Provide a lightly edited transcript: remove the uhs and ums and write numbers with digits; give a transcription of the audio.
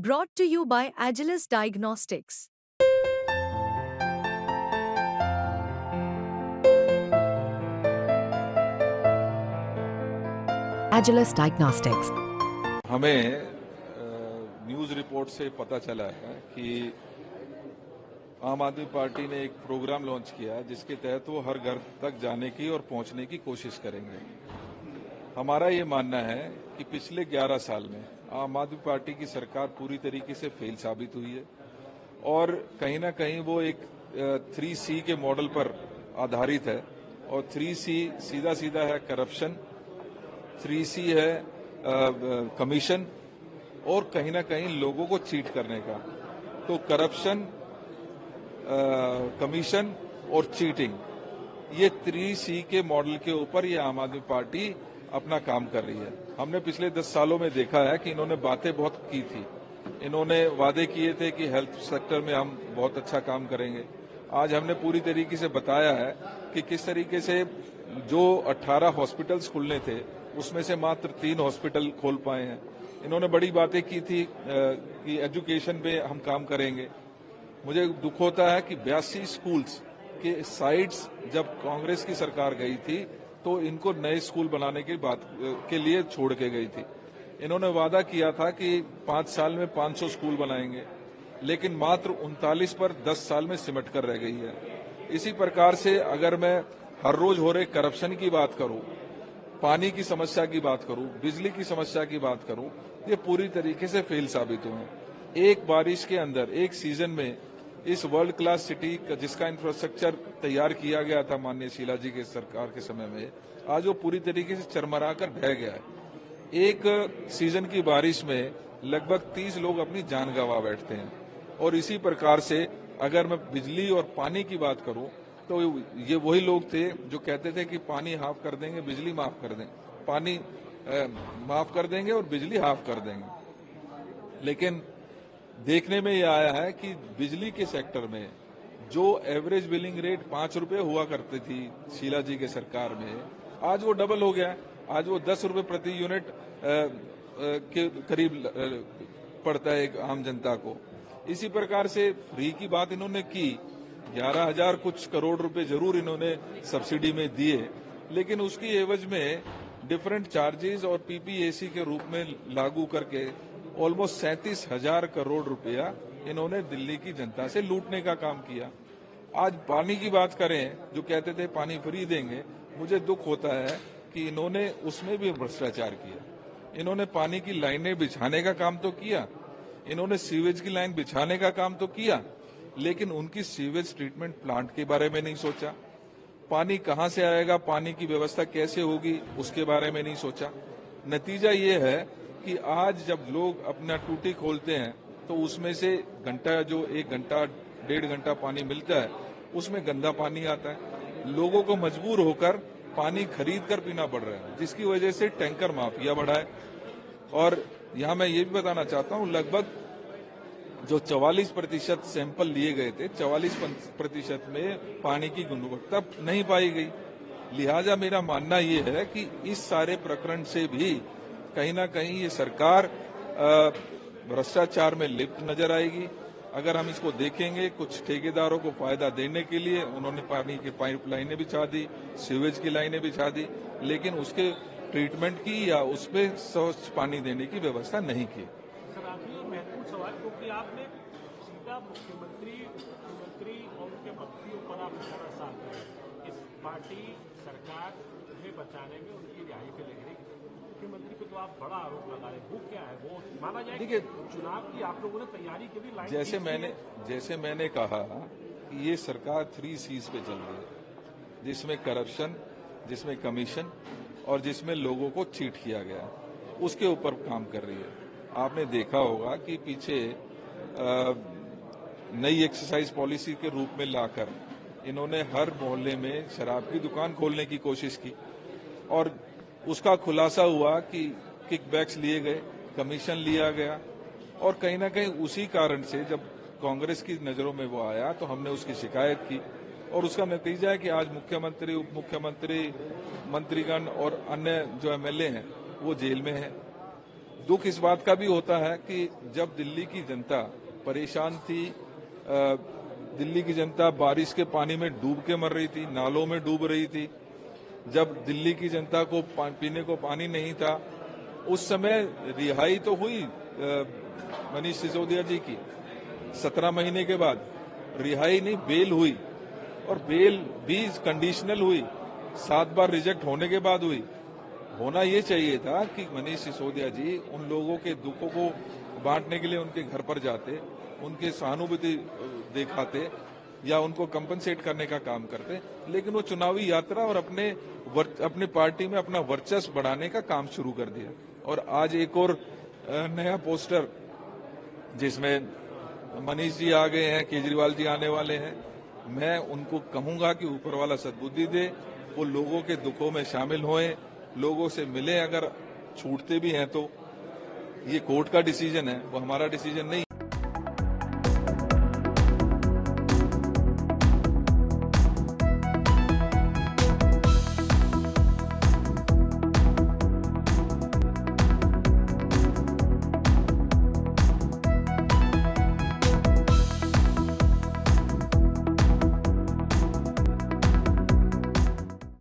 Brought to you by Agilus Diagnostics. Agilus Diagnostics. हमें news report से पता चला है कि आम आदमी पार्टी ने एक प्रोग्राम लॉन्च किया है जिसके तहत वो हर घर तक जाने की और पहुंचने की कोशिश करेंगे। हमारा ये मानना है कि पिछले 11 साल में आम आदमी पार्टी की सरकार पूरी तरीके से फेल साबित हुई है और कहीं ना कहीं वो एक 3C के मॉडल पर आधारित है और 3C सीधा सीधा है करप्शन, 3C है कमीशन और कहीं ना कहीं लोगों को चीट करने का। तो करप्शन, कमीशन और चीटिंग, ये 3C के मॉडल के ऊपर ये आम आदमी पार्टी अपना काम कर रही है। हमने पिछले 10 सालों में देखा है कि इन्होंने बातें बहुत की थी। इन्होंने वादे किए थे कि हेल्थ सेक्टर में हम बहुत अच्छा काम करेंगे। आज हमने पूरी तरीके से बताया है कि किस तरीके से जो 18 हॉस्पिटल्स खुलने थे उसमें से मात्र 3 हॉस्पिटल खोल पाए हैं। इन्होंने बड़ी बातें की थी कि एजुकेशन पे हम काम करेंगे। मुझे दुख होता है कि 82 स्कूल्स के साइट्स जब कांग्रेस की सरकार गई थी तो इनको नए स्कूल बनाने की बात के लिए छोड़ के गई थी। इन्होंने वादा किया था कि 5 साल में 500 स्कूल बनाएंगे, लेकिन मात्र 39 पर 10 साल में सिमट कर रह गई है। इसी प्रकार से अगर मैं हर रोज हो रहे करप्शन की बात करूं, पानी की समस्या की बात करूं, बिजली की समस्या की बात करूं, ये पूरी तरीके से फेल साबित हुए। एक बारिश के अंदर, एक सीजन में इस वर्ल्ड क्लास सिटी जिसका इंफ्रास्ट्रक्चर तैयार किया गया था माननीय शीला जी के सरकार के समय में, आज वो पूरी तरीके से चरमरा कर ढह गया है। एक सीजन की बारिश में लगभग 30 लोग अपनी जान गंवा बैठते हैं। और इसी प्रकार से अगर मैं बिजली और पानी की बात करूं तो ये वही लोग थे जो कहते थे कि पानी हाफ कर देंगे, बिजली माफ कर देंगे, पानी माफ कर देंगे और बिजली हाफ कर देंगे। लेकिन देखने में यह आया है कि बिजली के सेक्टर में जो एवरेज बिलिंग रेट 5 रुपए हुआ करती थी शीला जी के सरकार में, आज वो डबल हो गया। आज वो 10 रुपए प्रति यूनिट के करीब पड़ता है एक आम जनता को। इसी प्रकार से फ्री की बात इन्होंने की, 11,000 कुछ करोड़ रुपए जरूर इन्होंने सब्सिडी में दिए, लेकिन उसकी एवज में डिफरेंट चार्जेस और पीपीएसी के रूप में लागू करके ऑलमोस्ट 37,000 करोड़ रुपया इन्होंने दिल्ली की जनता से लूटने का काम किया। आज पानी की बात करें, जो कहते थे पानी फ्री देंगे, मुझे दुख होता है कि इन्होंने उसमें भी भ्रष्टाचार किया। इन्होंने पानी की लाइनें बिछाने का काम तो किया, इन्होंने सीवेज की लाइन बिछाने का काम तो किया, लेकिन उनकी सीवेज ट्रीटमेंट प्लांट के बारे में नहीं सोचा। पानी कहां से आएगा, पानी की व्यवस्था कैसे होगी, उसके बारे में नहीं सोचा। नतीजा ये है कि आज जब लोग अपना टूटी खोलते हैं तो उसमें से घंटा, जो 1 घंटा 1.5 घंटा पानी मिलता है, उसमें गंदा पानी आता है। लोगों को मजबूर होकर पानी खरीद कर पीना पड़ रहा है, जिसकी वजह से टैंकर माफिया बढ़ा है। और यहां मैं ये भी बताना चाहता हूं, लगभग जो 44% सैंपल लिए गए थे, 44% में पानी की गुणवत्ता नहीं पाई गई। लिहाजा मेरा मानना ये है कि इस सारे प्रकरण से भी कहीं ना कहीं ये सरकार भ्रष्टाचार में लिप्त नजर आएगी। अगर हम इसको देखेंगे, कुछ ठेकेदारों को फायदा देने के लिए उन्होंने पानी की पाइपलाइनें बिछा दी, सीवेज की लाइनें बिछा दी, लेकिन उसके ट्रीटमेंट की या उसमें स्वच्छ पानी देने की व्यवस्था नहीं की। सर, आखिरी महत्वपूर्ण सवाल, क्योंकि आपने सीधा मुख्यमंत्री और उनके मंत्रियों पर आप सारा साथ हैं। इस पार्टी सरकार में बचाने में उनकी रिहाई पे लग रही, मुख्यमंत्री पे तो आप बड़ा आरोप लगा रहे, वो क्या है? वो माना जाए कि चुनाव की आप लोगों ने तैयारी के लिए लाइन, जैसे मैंने कहा कि ये सरकार 3Cs पे चल रही है, जिसमें करप्शन, जिसमें कमीशन और जिसमें लोगों को चीट किया गया, उसके ऊपर काम कर रही है। आपने देखा होगा कि पीछे नई एक्साइज पॉलिसी के रूप में लाकर इन्होंने हर मोहल्ले में शराब की दुकान खोलने की कोशिश की और उसका खुलासा हुआ कि किकबैक्स लिए गए, कमीशन लिया गया और कहीं ना कहीं उसी कारण से जब कांग्रेस की नजरों में वो आया तो हमने उसकी शिकायत की और उसका नतीजा है कि आज मुख्यमंत्री, उप मुख्यमंत्री, मंत्रीगण और अन्य जो एमएलए हैं वो जेल में हैं। दुख इस बात का भी होता है कि जब दिल्ली की जनता परेशान थी, दिल्ली की जनता बारिश के पानी में डूब के मर रही थी, नालों में डूब रही थी, जब दिल्ली की जनता को पीने को पानी नहीं था, उस समय रिहाई तो हुई मनीष सिसोदिया जी की 17 महीने के बाद, रिहाई नहीं बेल हुई, और बेल भी कंडीशनल हुई, 7 बार रिजेक्ट होने के बाद हुई। होना ये चाहिए था कि मनीष सिसोदिया जी उन लोगों के दुखों को बांटने के लिए उनके घर पर जाते, उनके सहानुभूति दिखाते या उनको कंपनसेट करने का काम करते, लेकिन वो चुनावी यात्रा और अपने पार्टी में अपना वर्चस्व बढ़ाने का काम शुरू कर दिया। और आज एक और नया पोस्टर जिसमें मनीष जी आ गए हैं, केजरीवाल जी आने वाले हैं, मैं उनको कहूंगा कि ऊपर वाला सद्बुद्धि दे, वो लोगों के दुखों में शामिल होएं, लोगों से मिले, अगर छूटते भी हैं तो ये कोर्ट का डिसीजन है, वो हमारा डिसीजन नहीं।